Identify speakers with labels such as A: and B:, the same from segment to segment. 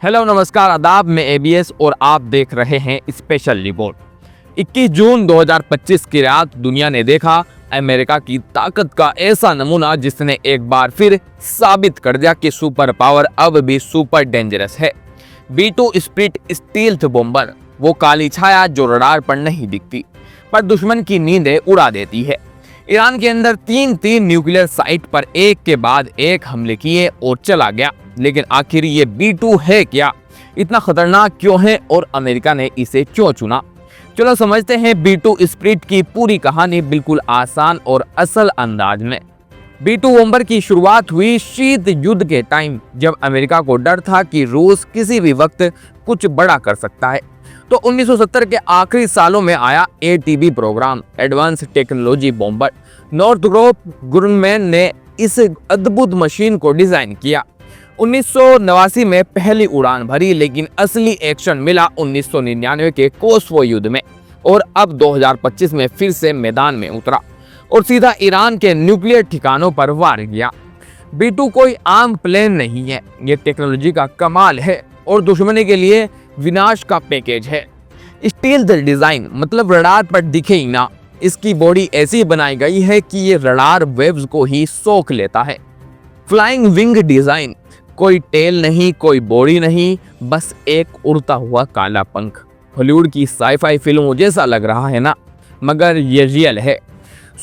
A: Hello नमस्कार आदाब में एबीएस और आप देख रहे हैं स्पेशल रिपोर्ट। 21 जून 2025 की रात दुनिया ने देखा अमेरिका की ताकत का ऐसा नमूना जिसने एक बार फिर साबित कर दिया कि सुपर पावर अब भी सुपर डेंजरस है। B2 स्प्लिट स्टील्थ बॉम्बर, वो काली छाया जो रडार पर नहीं दिखती पर दुश्मन की नींदें उड़ा देती है। ईरान के अंदर तीन न्यूक्लियर साइट पर एक के बाद एक हमले किए और चला गया। लेकिन आखिर ये B2 है क्या, इतना खतरनाक क्यों है और अमेरिका ने इसे क्यों चुना? चलो समझते हैं B2 स्प्लिट की पूरी कहानी बिल्कुल आसान और असल अंदाज में। B2 बॉम्बर की शुरुआत हुई शीत युद्ध के टाइम, जब अमेरिका को डर था कि रूस किसी भी वक्त कुछ बड़ा कर सकता है। तो 1970 के आखिरी सालों में आया ATB programme, advance technology bomber. Northrop Grumman ने इस अद्भुत मशीन को डिजाइन किया। 1989 में पहली उड़ान भरी, लेकिन असली एक्शन मिला 1999 के कोसोवो युद्ध में और अब 2025 में फिर से मैदान में उतरा और सीधा ईरान के न्यूक्लियर ठिकानों पर वार किया। B2 कोई आम प्लेन नहीं है, ये टेक्नोलॉजी का कमाल है और दुश्मनी के लिए विनाश का पैकेज है। स्टील्थ डिजाइन मतलब रडार पर दिखे ही ना, इसकी बॉडी ऐसी बनाई गई है कि ये रडार वेव्स को ही सोख लेता है। फ्लाइंग विंग डिजाइन, कोई टेल नहीं, कोई बॉडी नहीं, बस एक उड़ता हुआ काला पंख। हॉलीवुड की साईफाई फिल्मों जैसा लग रहा है ना, मगर ये रियल है।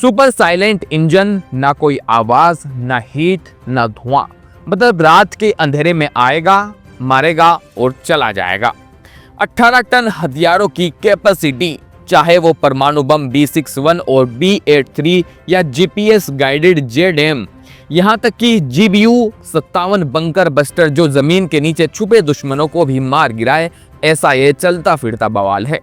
A: सुपर साइलेंट इंजन, ना कोई आवाज, ना हीट, ना धुआं, मतलब रात के अंधेरे में आएगा, मारेगा और चला जाएगा। 18 टन हथियारों की कैपेसिटी, चाहे वो परमाणु बम B61 और B83 या GPS गाइडेड JDAM, यहाँ तक कि GBU-57 बंकर बस्टर जो जमीन के नीचे छुपे दुश्मनों को भी मार गिराए, ऐसा ये चलता फिरता बवाल है।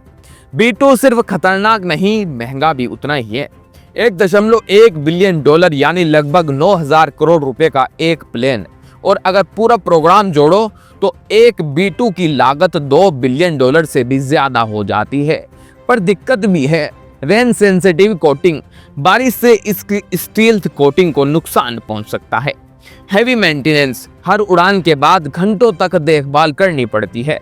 A: B2 सिर्फ खतरनाक नहीं, महंगा भी उतना ही है। $1.1 बिलियन यानी लगभग 9,000 करोड़ रुपए का एक प्लेन, और अगर पूरा प्रोग्राम जोड़ो तो एक B2 की लागत $2 बिलियन से भी ज्यादा हो जाती है। पर दिक्कत भी है, रेन सेंसिटिव कोटिंग, बारिश से इसकी स्टील्थ कोटिंग को नुकसान पहुंच सकता है। हैवी मेंटेनेंस, हर उड़ान के बाद घंटों तक देखभाल करनी पड़ती है।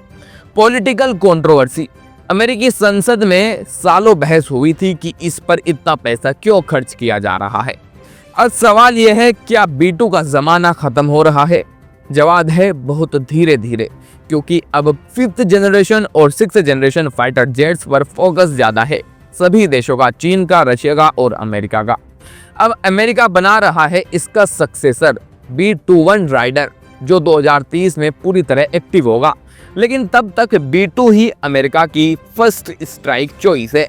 A: पॉलिटिकल कंट्रोवर्सी, अमेरिकी संसद में सालों बहस हुई थी कि इस पर इतना पैसा क्यों खर्च किया जा रहा है। अब सवाल यह है, क्या B2 का जमाना खत्म हो रहा है? जवाब है बहुत धीरे धीरे, क्योंकि अब 5th जनरेशन और 6th जनरेशन फाइटर जेट्स पर फोकस ज्यादा है, सभी देशों का, चीन का, रशिया का और अमेरिका का। अब अमेरिका बना रहा है इसका सक्सेसर B21 राइडर, जो 2030 में पूरी तरह एक्टिव होगा, लेकिन तब तक B2 ही अमेरिका की फर्स्ट स्ट्राइक चॉइस है।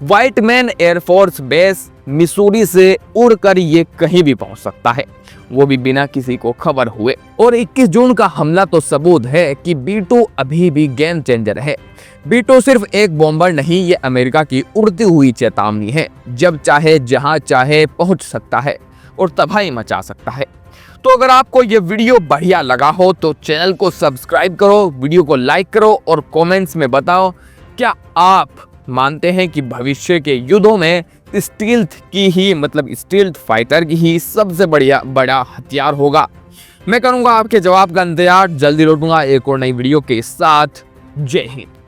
A: White man air force base Missouri से उड़कर ये कहीं भी पहुंच सकता है, वो भी बिना किसी को खबर हुए। और 21 जून का हमला तो सबूत है कि B2 अभी भी गेम चेंजर है। B2 सिर्फ एक बॉम्बर नहीं, ये अमेरिका की उड़ती हुई चेतावनी है। जब चाहे जहां चाहे पहुंच सकता है और तबाही मचा सकता है। तो अगर आपको ये वीडियो बढ़िया लगा हो तो चैनल को सब्सक्राइब करो, वीडियो को लाइक करो और कमेंट्स में बताओ, क्या आप मानते हैं कि भविष्य के युद्धों में स्टील्थ की ही, मतलब स्टील्थ फाइटर की ही सबसे बड़ा हथियार होगा? मैं करूंगा आपके जवाब का इंतजार, जल्दी लौटूंगा एक और नई वीडियो के साथ। जय हिंद।